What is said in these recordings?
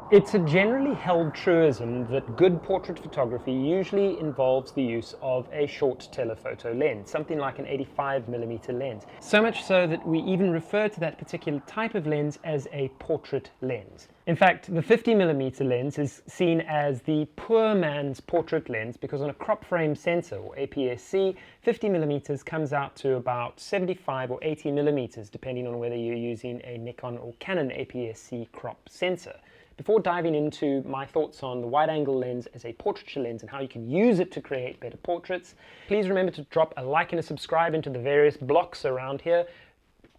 It's a generally held truism that good portrait photography usually involves the use of a short telephoto lens, something like an 85mm lens. So much so that we even refer to that particular type of lens as a portrait lens. In fact, the 50mm lens is seen as the poor man's portrait lens because on a crop frame sensor, or APS-C, 50mm comes out to about 75 or 80mm, depending on whether you're using a Nikon or Canon APS-C crop sensor. Before diving into my thoughts on the wide-angle lens as a portraiture lens and how you can use it to create better portraits, please remember to drop a like and a subscribe into the various blocks around here.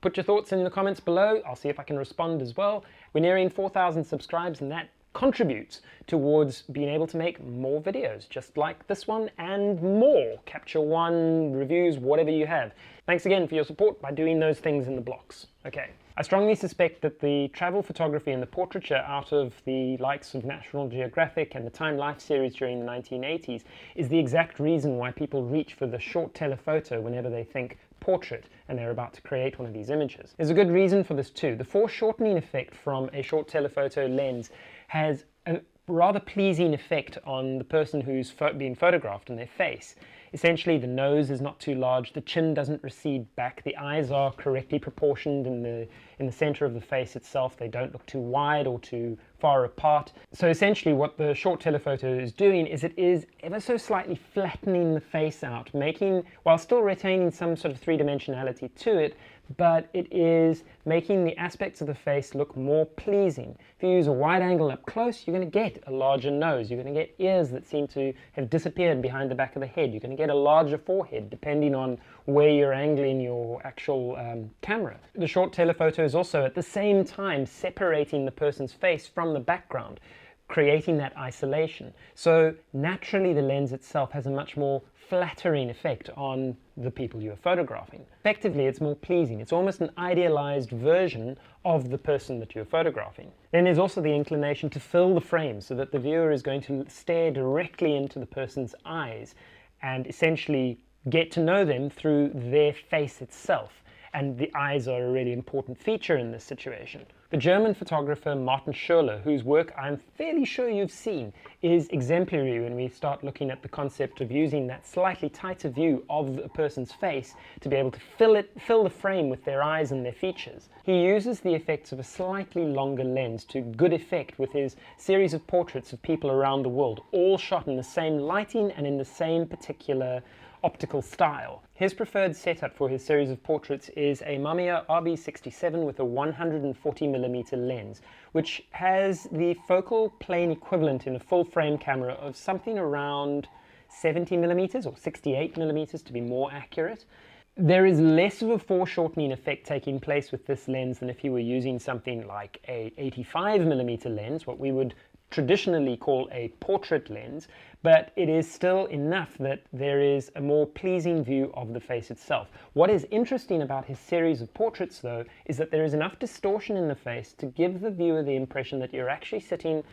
Put your thoughts in the comments below. I'll see if I can respond as well. We're nearing 4,000 subscribes and that contributes towards being able to make more videos just like this one and more. Capture One, reviews, whatever you have. Thanks again for your support by doing those things in the blocks. Okay. I strongly suspect that the travel photography and the portraiture out of the likes of National Geographic and the Time Life series during the 1980s is the exact reason why people reach for the short telephoto whenever they think portrait and they're about to create one of these images. There's a good reason for this too. The foreshortening effect from a short telephoto lens has a rather pleasing effect on the person who's being photographed and their face. Essentially, the nose is not too large, the chin doesn't recede back, the eyes are correctly proportioned in the center of the face itself. They don't look too wide or too far apart. So essentially what the short telephoto is doing is it is ever so slightly flattening the face out, while still retaining some sort of three-dimensionality to it, but it is making the aspects of the face look more pleasing. If you use a wide angle up close, you're going to get a larger nose. You're going to get ears that seem to have disappeared behind the back of the head. You're going to get a larger forehead, depending on where you're angling your actual camera. The short telephoto is also at the same time separating the person's face from the background, creating that isolation. So naturally the lens itself has a much more flattering effect on the people you're photographing. Effectively, it's more pleasing. It's almost an idealized version of the person that you're photographing. Then there's also the inclination to fill the frame so that the viewer is going to stare directly into the person's eyes and essentially get to know them through their face itself. And the eyes are a really important feature in this situation. The German photographer Martin Schürrle, whose work I'm fairly sure you've seen, is exemplary when we start looking at the concept of using that slightly tighter view of a person's face to be able to fill the frame with their eyes and their features. He uses the effects of a slightly longer lens to good effect with his series of portraits of people around the world, all shot in the same lighting and in the same particular optical style. His preferred setup for his series of portraits is a Mamiya RB67 with a 140mm lens, which has the focal plane equivalent in a full frame camera of something around 70mm or 68mm to be more accurate. There is less of a foreshortening effect taking place with this lens than if you were using something like a 85mm lens, what we would traditionally call a portrait lens, but it is still enough that there is a more pleasing view of the face itself. What is interesting about his series of portraits, though, is that there is enough distortion in the face to give the viewer the impression that you're actually sitting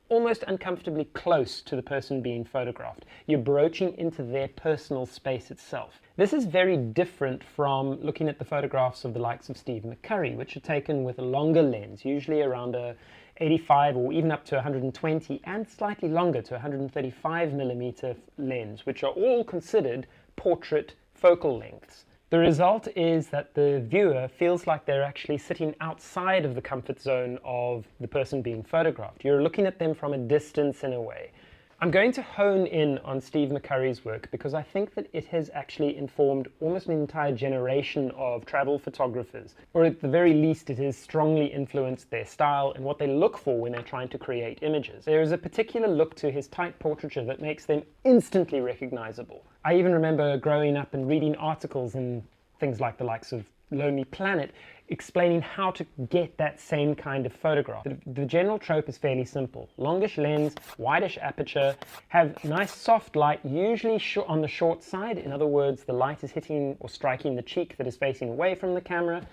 almost uncomfortably close to the person being photographed. You're broaching into their personal space itself. This is very different from looking at the photographs of the likes of Steve McCurry, which are taken with a longer lens, usually around a 85 or even up to 120 and slightly longer to 135mm lens, which are all considered portrait focal lengths. The result is that the viewer feels like they're actually sitting outside of the comfort zone of the person being photographed. You're looking at them from a distance in a way. I'm going to hone in on Steve McCurry's work because I think that it has actually informed almost an entire generation of travel photographers, or at the very least it has strongly influenced their style and what they look for when they're trying to create images. There is a particular look to his tight portraiture that makes them instantly recognizable. I even remember growing up and reading articles in things like the likes of Lonely Planet explaining how to get that same kind of photograph. The general trope is fairly simple. Longish lens, wideish aperture, have nice soft light, usually on the short side. In other words, the light is hitting or striking the cheek that is facing away from the camera,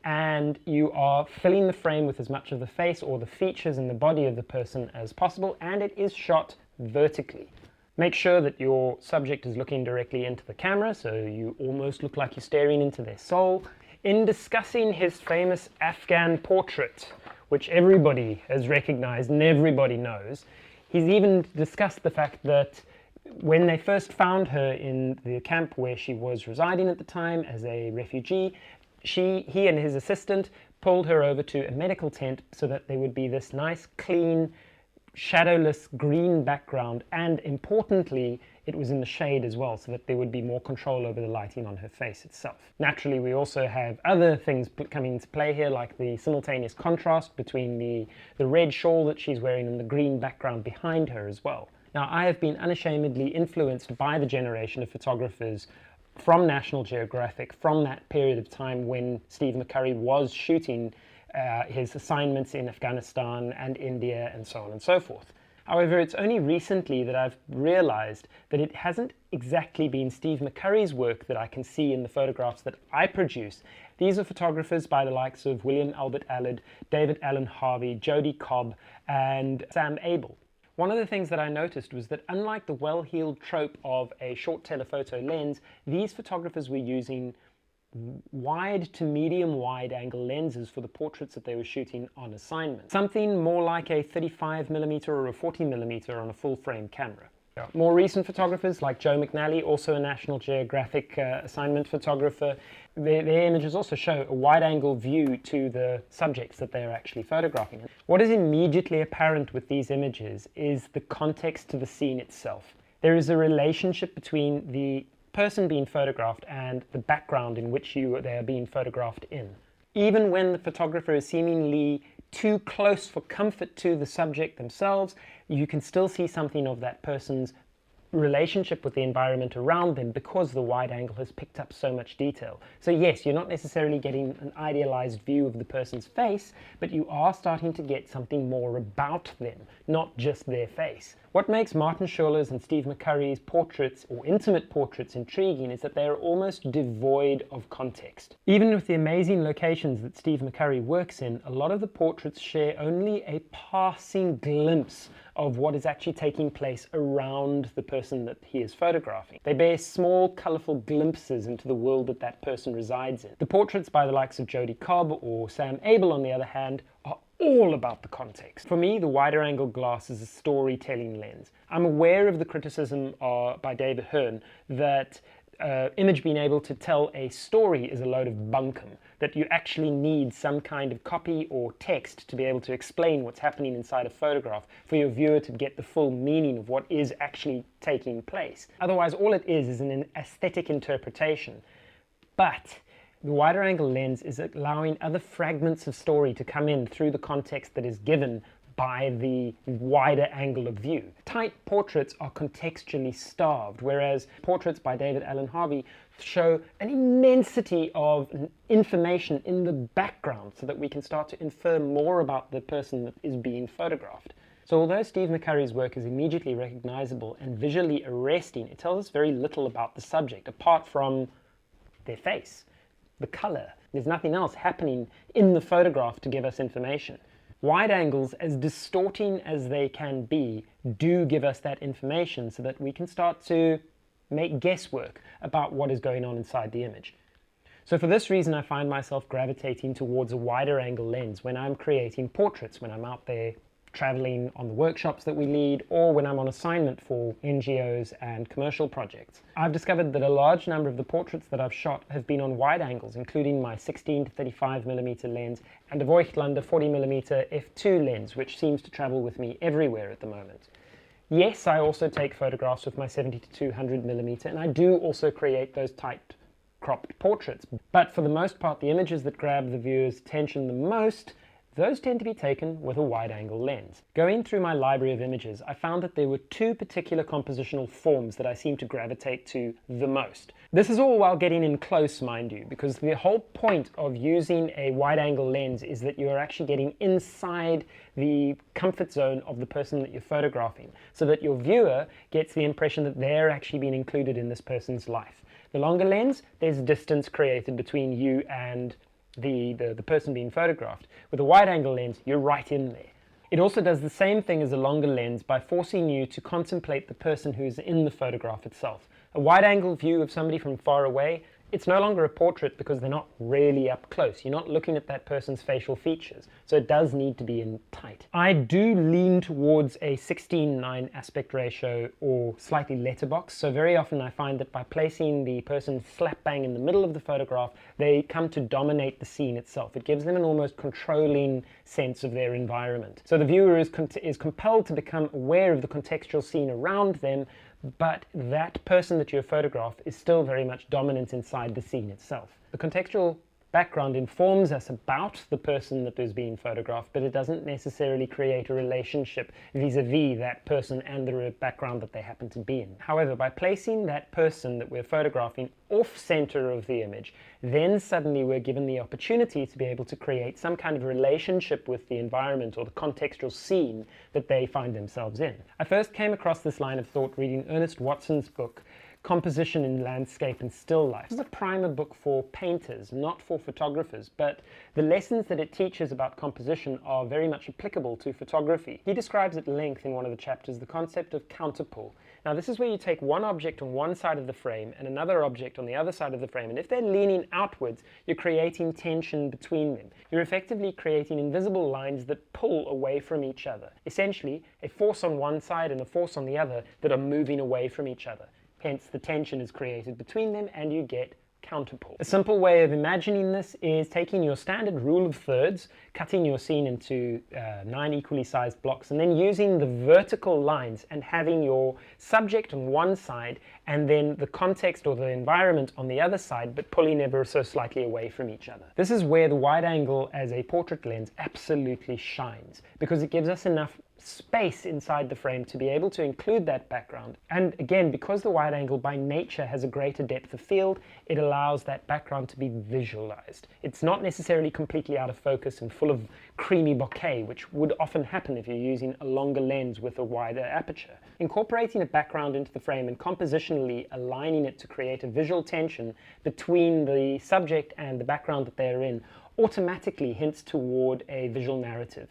and you are filling the frame with as much of the face or the features and the body of the person as possible, and it is shot vertically. Make sure that your subject is looking directly into the camera, so you almost look like you're staring into their soul. In discussing his famous Afghan portrait, which everybody has recognized and everybody knows. He's even discussed the fact that when they first found her in the camp where she was residing at the time as a refugee, he and his assistant pulled her over to a medical tent so that there would be this nice, clean, shadowless green background, and importantly, it was in the shade as well, so that there would be more control over the lighting on her face itself. Naturally, we also have other things coming into play here, like the simultaneous contrast between the red shawl that she's wearing and the green background behind her as well. Now, I have been unashamedly influenced by the generation of photographers from National Geographic, from that period of time when Steve McCurry was shooting his assignments in Afghanistan and India and so on and so forth. However, it's only recently that I've realized that it hasn't exactly been Steve McCurry's work that I can see in the photographs that I produce. These are photographers by the likes of William Albert Allard, David Allen Harvey, Jody Cobb, and Sam Abel. One of the things that I noticed was that unlike the well-heeled trope of a short telephoto lens, these photographers were using wide to medium wide angle lenses for the portraits that they were shooting on assignment. Something more like a 35mm or a 40mm on a full frame camera. More recent photographers like Joe McNally, also a National Geographic assignment photographer, their images also show a wide angle view to the subjects that they're actually photographing. What is immediately apparent with these images is the context to the scene itself. There is a relationship between the person being photographed and the background in which they are being photographed in. Even when the photographer is seemingly too close for comfort to the subject themselves, you can still see something of that person's relationship with the environment around them because the wide angle has picked up so much detail. So yes, you're not necessarily getting an idealized view of the person's face, but you are starting to get something more about them, not just their face. What makes Martin Schurler's and Steve McCurry's portraits, or intimate portraits, intriguing is that they are almost devoid of context. Even with the amazing locations that Steve McCurry works in, a lot of the portraits share only a passing glimpse of what is actually taking place around the person that he is photographing. They bear small, colourful glimpses into the world that that person resides in. The portraits by the likes of Jody Cobb or Sam Abel, on the other hand, are all about the context. For me, the wider angle glass is a storytelling lens. I'm aware of the criticism by David Hearn that image being able to tell a story is a load of bunkum, that you actually need some kind of copy or text to be able to explain what's happening inside a photograph for your viewer to get the full meaning of what is actually taking place. Otherwise, all it is an aesthetic interpretation. But the wider angle lens is allowing other fragments of story to come in through the context that is given by the wider angle of view. Tight portraits are contextually starved, whereas portraits by David Allen Harvey show an immensity of information in the background so that we can start to infer more about the person that is being photographed. So although Steve McCurry's work is immediately recognizable and visually arresting, it tells us very little about the subject apart from their face, the color. There's nothing else happening in the photograph to give us information. Wide angles, as distorting as they can be, do give us that information so that we can start to make guesswork about what is going on inside the image. So for this reason, I find myself gravitating towards a wider angle lens when I'm creating portraits, when I'm out there traveling on the workshops that we lead, or when I'm on assignment for NGOs and commercial projects. I've discovered that a large number of the portraits that I've shot have been on wide angles, including my 16 to 35mm lens and a Voigtlander 40mm f2 lens, which seems to travel with me everywhere at the moment. Yes, I also take photographs with my 70 to 200mm, and I do also create those tight cropped portraits. But for the most part, the images that grab the viewer's attention the most, those tend to be taken with a wide-angle lens. Going through my library of images, I found that there were two particular compositional forms that I seem to gravitate to the most. This is all while getting in close, mind you, because the whole point of using a wide-angle lens is that you're actually getting inside the comfort zone of the person that you're photographing, so that your viewer gets the impression that they're actually being included in this person's life. The longer lens, there's distance created between you and the person being photographed. With a wide angle lens, you're right in there. It also does the same thing as a longer lens by forcing you to contemplate the person who's in the photograph itself. A wide angle view of somebody from far away it's no longer a portrait because they're not really up close. You're not looking at that person's facial features. So it does need to be in tight. I do lean towards a 16:9 aspect ratio or slightly letterbox. So very often I find that by placing the person slap bang in the middle of the photograph, they come to dominate the scene itself. It gives them an almost controlling sense of their environment. So the viewer is compelled to become aware of the contextual scene around them, but that person that you photograph is still very much dominant inside the scene itself. The contextual background informs us about the person that is being photographed, but it doesn't necessarily create a relationship vis-a-vis that person and the background that they happen to be in. However, by placing that person that we're photographing off-center of the image, then suddenly we're given the opportunity to be able to create some kind of relationship with the environment or the contextual scene that they find themselves in. I first came across this line of thought reading Ernest Watson's book, Composition in Landscape and Still Life. This is a primer book for painters, not for photographers, but the lessons that it teaches about composition are very much applicable to photography. He describes at length in one of the chapters the concept of counterpull. Now this is where you take one object on one side of the frame and another object on the other side of the frame, and if they're leaning outwards, you're creating tension between them. You're effectively creating invisible lines that pull away from each other. Essentially, a force on one side and a force on the other that are moving away from each other. Hence, the tension is created between them and you get counterpull. A simple way of imagining this is taking your standard rule of thirds, cutting your scene into 9 equally sized blocks, and then using the vertical lines and having your subject on one side and then the context or the environment on the other side, but pulling ever so slightly away from each other. This is where the wide angle as a portrait lens absolutely shines, because it gives us enough space inside the frame to be able to include that background. And again, because the wide angle by nature has a greater depth of field, it allows that background to be visualized. It's not necessarily completely out of focus and full of creamy bokeh, which would often happen if you're using a longer lens with a wider aperture. Incorporating a background into the frame and compositionally aligning it to create a visual tension between the subject and the background that they're in automatically hints toward a visual narrative.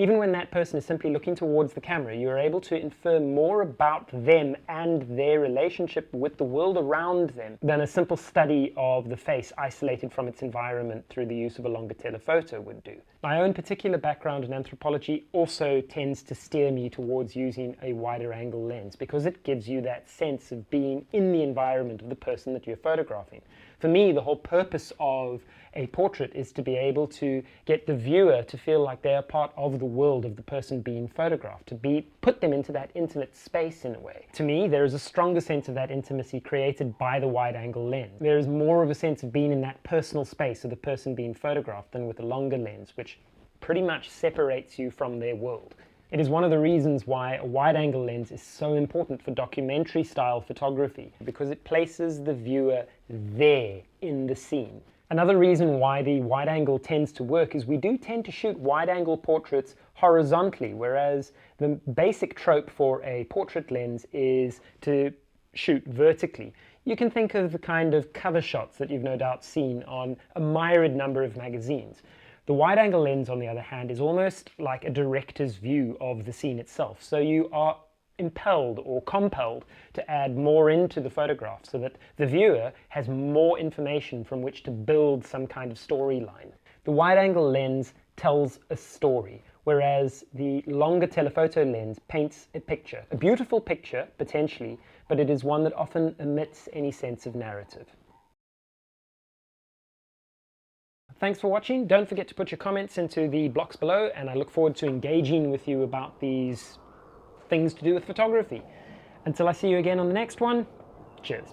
Even when that person is simply looking towards the camera, you are able to infer more about them and their relationship with the world around them than a simple study of the face isolated from its environment through the use of a longer telephoto would do. My own particular background in anthropology also tends to steer me towards using a wider angle lens because it gives you that sense of being in the environment of the person that you're photographing. For me, the whole purpose of a portrait is to be able to get the viewer to feel like they are part of the world of the person being photographed, to put them into that intimate space in a way. To me, there is a stronger sense of that intimacy created by the wide-angle lens. There is more of a sense of being in that personal space of the person being photographed than with a longer lens, which pretty much separates you from their world. It is one of the reasons why a wide-angle lens is so important for documentary-style photography, because it places the viewer there in the scene. Another reason why the wide-angle tends to work is we do tend to shoot wide-angle portraits horizontally, whereas the basic trope for a portrait lens is to shoot vertically. You can think of the kind of cover shots that you've no doubt seen on a myriad number of magazines. The wide-angle lens, on the other hand, is almost like a director's view of the scene itself. So you are impelled or compelled to add more into the photograph so that the viewer has more information from which to build some kind of storyline. The wide-angle lens tells a story, whereas the longer telephoto lens paints a picture. A beautiful picture, potentially, but it is one that often omits any sense of narrative. Thanks for watching. Don't forget to put your comments into the blocks below, and I look forward to engaging with you about these things to do with photography. Until I see you again on the next one, cheers.